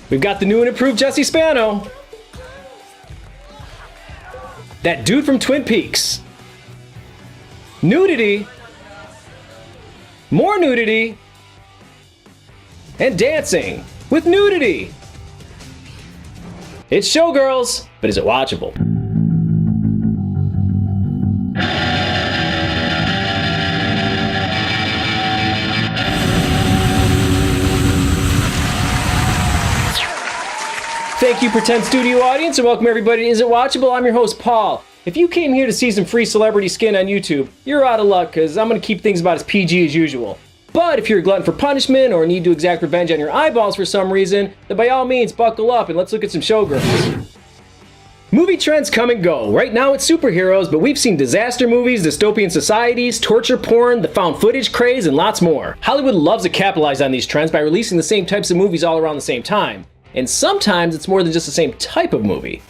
We've got the new and improved Jessie Spano. That dude from Twin Peaks. Nudity. More nudity. And dancing with nudity. It's Showgirls, but is it watchable? Thank you, Pretend Studio audience, and welcome everybody to Is It Watchable? I'm your host, Paul. If you came here to see some free celebrity skin on YouTube, you're out of luck, because I'm going to keep things about as PG as usual. But if you're a glutton for punishment or need to exact revenge on your eyeballs for some reason, then by all means, buckle up and let's look at some Showgirls. Movie trends come and go. Right now it's superheroes, but we've seen disaster movies, dystopian societies, torture porn, the found footage craze, and lots more. Hollywood loves to capitalize on these trends by releasing the same types of movies all around the same time. And sometimes it's more than just the same type of movie.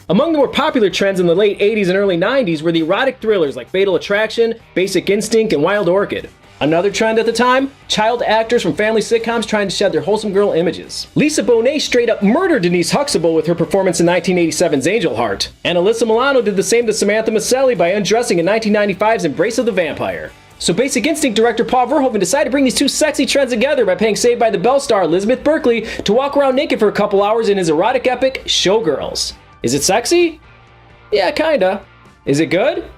Among the more popular trends in the late 80s and early 90s were the erotic thrillers like Fatal Attraction, Basic Instinct, and Wild Orchid. Another trend at the time? Child actors from family sitcoms trying to shed their wholesome girl images. Lisa Bonet straight up murdered Denise Huxtable with her performance in 1987's Angel Heart. And Alyssa Milano did the same to Samantha Maselli by undressing in 1995's Embrace of the Vampire. So Basic Instinct director Paul Verhoeven decided to bring these two sexy trends together by paying Saved by the Bell star Elizabeth Berkley to walk around naked for a couple hours in his erotic epic, Showgirls. Is it sexy? Yeah, kinda. Is it good?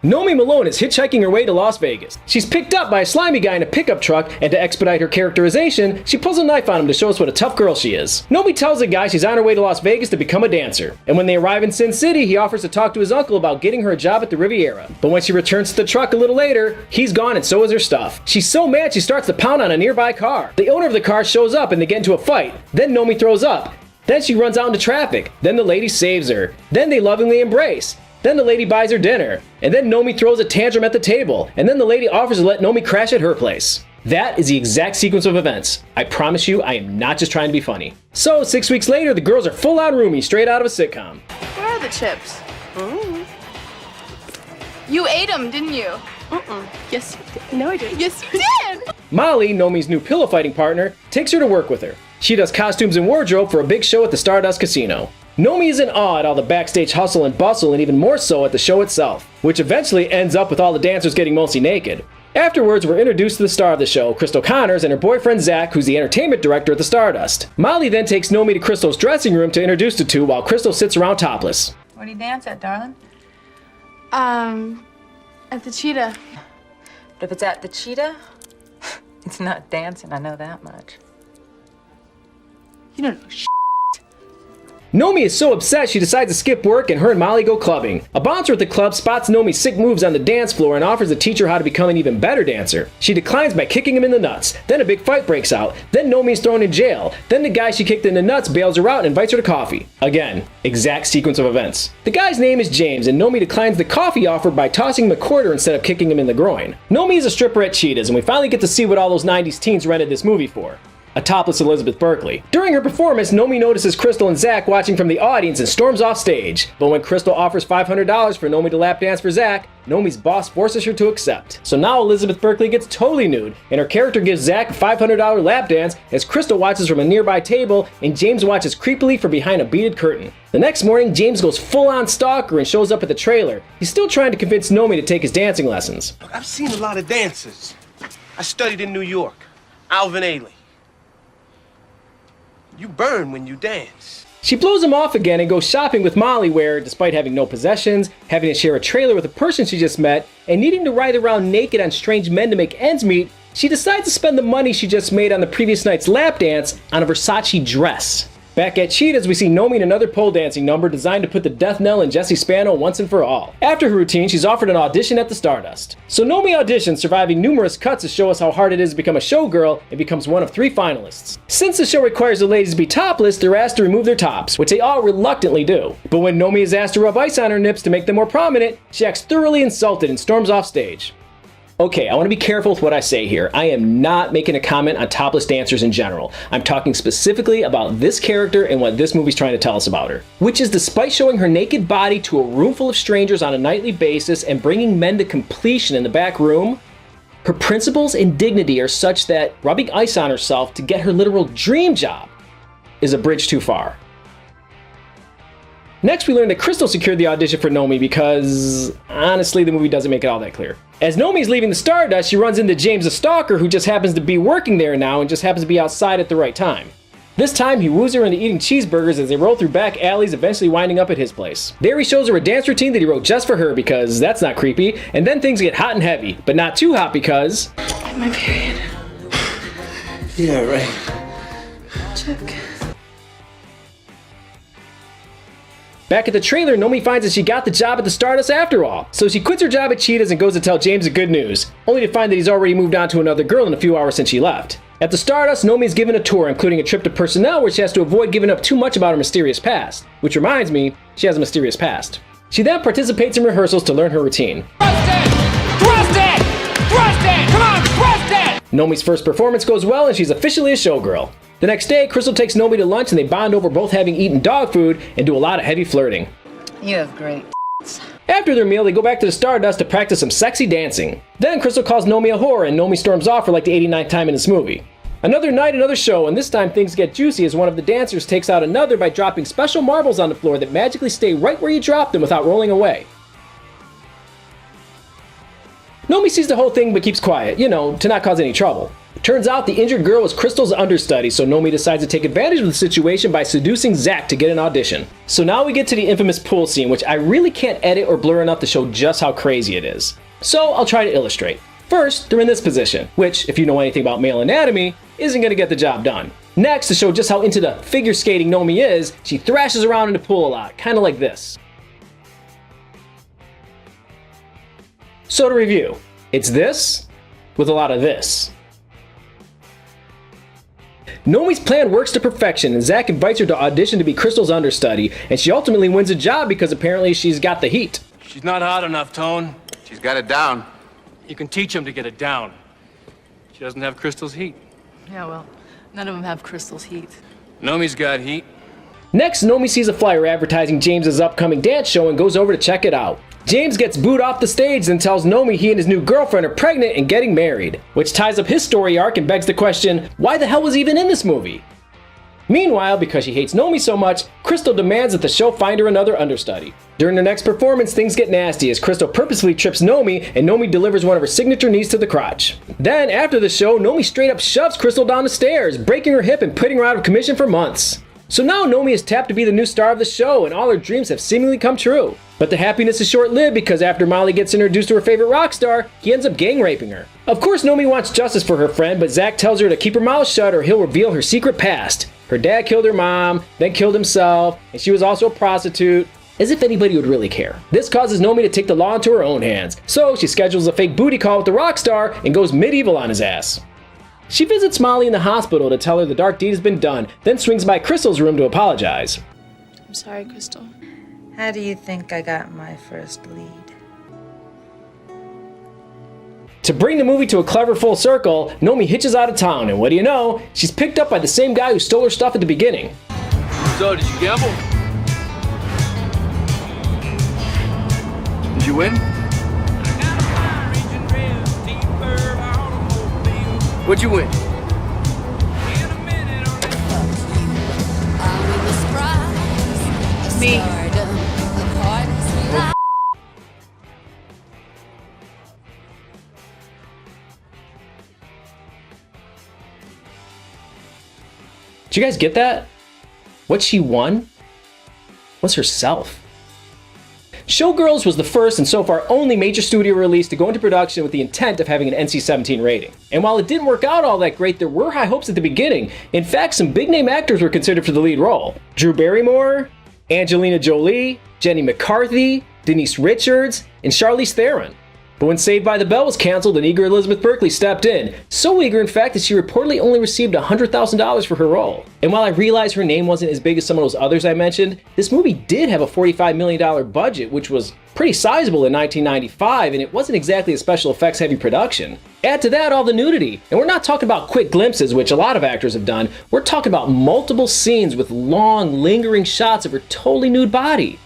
Nomi Malone is hitchhiking her way to Las Vegas. She's picked up by a slimy guy in a pickup truck, and to expedite her characterization, she pulls a knife on him to show us what a tough girl she is. Nomi tells the guy she's on her way to Las Vegas to become a dancer, and when they arrive in Sin City, he offers to talk to his uncle about getting her a job at the Riviera. But when she returns to the truck a little later, he's gone and so is her stuff. She's so mad she starts to pound on a nearby car. The owner of the car shows up and they get into a fight. Then Nomi throws up. Then she runs out into traffic. Then the lady saves her. Then they lovingly embrace. Then the lady buys her dinner, and then Nomi throws a tantrum at the table, and then the lady offers to let Nomi crash at her place. That is the exact sequence of events. I promise you, I am not just trying to be funny. So, 6 weeks later, the girls are full-on roomies, straight out of a sitcom. Where are the chips? You ate them, didn't you? Yes, you did. No, I didn't. Yes, you did! Molly, Nomi's new pillow fighting partner, takes her to work with her. She does costumes and wardrobe for a big show at the Stardust Casino. Nomi is in awe at all the backstage hustle and bustle, and even more so at the show itself, which eventually ends up with all the dancers getting mostly naked. Afterwards, we're introduced to the star of the show, Crystal Connors, and her boyfriend Zach, who's the entertainment director at the Stardust. Molly then takes Nomi to Crystal's dressing room to introduce the two while Crystal sits around topless. Where do you dance at, darling? At the Cheetah. But if it's at the Cheetah, it's not dancing, I know that much. You don't know shit. Nomi is so upset she decides to skip work and her and Molly go clubbing. A bouncer at the club spots Nomi's sick moves on the dance floor and offers to teach her how to become an even better dancer. She declines by kicking him in the nuts. Then a big fight breaks out. Then Nomi's thrown in jail. Then the guy she kicked in the nuts bails her out and invites her to coffee. Again, exact sequence of events. The guy's name is James and Nomi declines the coffee offer by tossing him a quarter instead of kicking him in the groin. Nomi is a stripper at Cheetah's and we finally get to see what all those 90s teens rented this movie for. A topless Elizabeth Berkley. During her performance, Nomi notices Crystal and Zach watching from the audience and storms off stage. But when Crystal offers $500 for Nomi to lap dance for Zach, Nomi's boss forces her to accept. So now Elizabeth Berkley gets totally nude, and her character gives Zach a $500 lap dance as Crystal watches from a nearby table and James watches creepily from behind a beaded curtain. The next morning, James goes full-on stalker and shows up at the trailer. He's still trying to convince Nomi to take his dancing lessons. Look, I've seen a lot of dancers. I studied in New York. Alvin Ailey. You burn when you dance. She blows him off again and goes shopping with Molly where, despite having no possessions, having to share a trailer with a person she just met, and needing to ride around naked on strange men to make ends meet, she decides to spend the money she just made on the previous night's lap dance on a Versace dress. Back at Cheetah's, we see Nomi in another pole dancing number designed to put the death knell in Jessie Spano once and for all. After her routine, she's offered an audition at the Stardust. So Nomi auditions, surviving numerous cuts to show us how hard it is to become a showgirl, and becomes one of 3 finalists. Since the show requires the ladies to be topless, they're asked to remove their tops, which they all reluctantly do. But when Nomi is asked to rub ice on her nips to make them more prominent, she acts thoroughly insulted and storms off stage. Okay, I want to be careful with what I say here. I am not making a comment on topless dancers in general. I'm talking specifically about this character and what this movie's trying to tell us about her. Which is, despite showing her naked body to a room full of strangers on a nightly basis and bringing men to completion in the back room, her principles and dignity are such that rubbing ice on herself to get her literal dream job is a bridge too far. Next, we learn that Crystal secured the audition for Nomi because, honestly, the movie doesn't make it all that clear. As Nomi's leaving the Stardust, she runs into James the Stalker, who just happens to be working there now and just happens to be outside at the right time. This time, he woos her into eating cheeseburgers as they roll through back alleys, eventually winding up at his place. There he shows her a dance routine that he wrote just for her because that's not creepy, and then things get hot and heavy, but not too hot because... My period. Yeah, right. Check. Back at the trailer, Nomi finds that she got the job at the Stardust after all. So she quits her job at Cheetah's and goes to tell James the good news, only to find that he's already moved on to another girl in a few hours since she left. At the Stardust, Nomi's given a tour, including a trip to personnel where she has to avoid giving up too much about her mysterious past. Which reminds me, she has a mysterious past. She then participates in rehearsals to learn her routine. Thrust it! Thrust it! Thrust it! Come on, thrust it! Nomi's first performance goes well and she's officially a showgirl. The next day, Crystal takes Nomi to lunch and they bond over both having eaten dog food and do a lot of heavy flirting. You have great. After their meal, they go back to the Stardust to practice some sexy dancing. Then Crystal calls Nomi a whore and Nomi storms off for like the 89th time in this movie. Another night, another show, and this time things get juicy as one of the dancers takes out another by dropping special marbles on the floor that magically stay right where you dropped them without rolling away. Nomi sees the whole thing but keeps quiet, to not cause any trouble. Turns out the injured girl was Crystal's understudy, so Nomi decides to take advantage of the situation by seducing Zach to get an audition. So now we get to the infamous pool scene, which I really can't edit or blur enough to show just how crazy it is. So I'll try to illustrate. First, they're in this position, which, if you know anything about male anatomy, isn't going to get the job done. Next, to show just how into the figure skating Nomi is, she thrashes around in the pool a lot, kind of like this. So to review, it's this with a lot of this. Nomi's plan works to perfection, and Zach invites her to audition to be Crystal's understudy, and she ultimately wins a job because apparently she's got the heat. She's not hot enough, Tone. She's got it down. You can teach him to get it down. She doesn't have Crystal's heat. Yeah, well, none of them have Crystal's heat. Nomi's got heat. Next, Nomi sees a flyer advertising James's upcoming dance show and goes over to check it out. James gets booed off the stage and tells Nomi he and his new girlfriend are pregnant and getting married, which ties up his story arc and begs the question, why the hell was he even in this movie? Meanwhile, because she hates Nomi so much, Crystal demands that the show find her another understudy. During their next performance, things get nasty as Crystal purposefully trips Nomi and Nomi delivers one of her signature knees to the crotch. Then, after the show, Nomi straight up shoves Crystal down the stairs, breaking her hip and putting her out of commission for months. So now Nomi is tapped to be the new star of the show and all her dreams have seemingly come true. But the happiness is short-lived because after Molly gets introduced to her favorite rock star, he ends up gang raping her. Of course Nomi wants justice for her friend, but Zach tells her to keep her mouth shut or he'll reveal her secret past. Her dad killed her mom, then killed himself, and she was also a prostitute. As if anybody would really care. This causes Nomi to take the law into her own hands, so she schedules a fake booty call with the rock star and goes medieval on his ass. She visits Molly in the hospital to tell her the dark deed has been done, then swings by Crystal's room to apologize. I'm sorry, Crystal. How do you think I got my first lead? To bring the movie to a clever full circle, Nomi hitches out of town, and what do you know, she's picked up by the same guy who stole her stuff at the beginning. So, did you gamble? Did you win? What'd you win? Me. Did you guys get that? What she won was herself. Showgirls was the first and so far only major studio release to go into production with the intent of having an NC-17 rating. And while it didn't work out all that great, there were high hopes at the beginning. In fact, some big name actors were considered for the lead role. Drew Barrymore, Angelina Jolie, Jenny McCarthy, Denise Richards, and Charlize Theron. But when Saved by the Bell was canceled, an eager Elizabeth Berkley stepped in. So eager, in fact, that she reportedly only received $100,000 for her role. And while I realize her name wasn't as big as some of those others I mentioned, this movie did have a $45 million budget, which was pretty sizable in 1995, and it wasn't exactly a special effects heavy production. Add to that all the nudity, and we're not talking about quick glimpses, which a lot of actors have done. We're talking about multiple scenes with long, lingering shots of her totally nude body.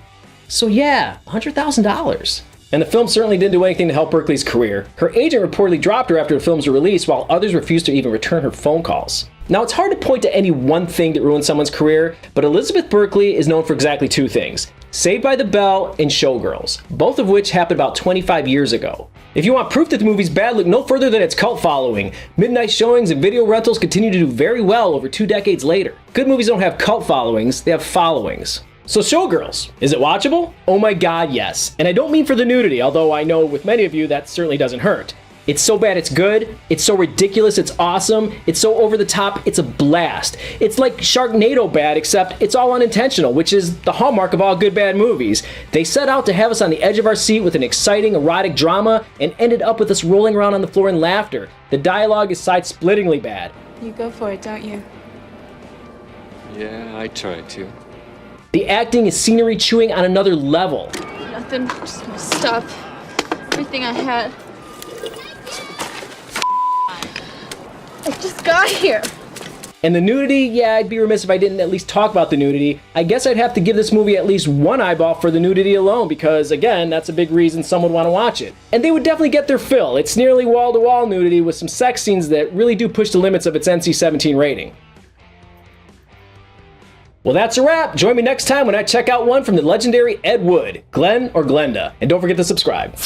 So yeah, $100,000. And the film certainly didn't do anything to help Berkley's career. Her agent reportedly dropped her after the films were released, while others refused to even return her phone calls. Now, it's hard to point to any one thing that ruined someone's career, but Elizabeth Berkley is known for exactly two things: Saved by the Bell and Showgirls, both of which happened about 25 years ago. If you want proof that the movie's bad, look no further than its cult following. Midnight showings and video rentals continue to do very well over 2 decades later. Good movies don't have cult followings, they have followings. So Showgirls, is it watchable? Oh my god, yes. And I don't mean for the nudity, although I know with many of you that certainly doesn't hurt. It's so bad it's good, it's so ridiculous it's awesome, it's so over the top it's a blast. It's like Sharknado bad, except it's all unintentional, which is the hallmark of all good bad movies. They set out to have us on the edge of our seat with an exciting erotic drama and ended up with us rolling around on the floor in laughter. The dialogue is side-splittingly bad. You go for it, don't you? Yeah, I try to. The acting is scenery chewing on another level. Nothing. Just gonna stop everything I had. I just got here. And the nudity, yeah, I'd be remiss if I didn't at least talk about the nudity. I guess I'd have to give this movie at least one eyeball for the nudity alone, because again, that's a big reason someone would want to watch it. And they would definitely get their fill. It's nearly wall-to-wall nudity with some sex scenes that really do push the limits of its NC-17 rating. Well, that's a wrap. Join me next time when I check out one from the legendary Ed Wood, Glenn or Glenda. And don't forget to subscribe.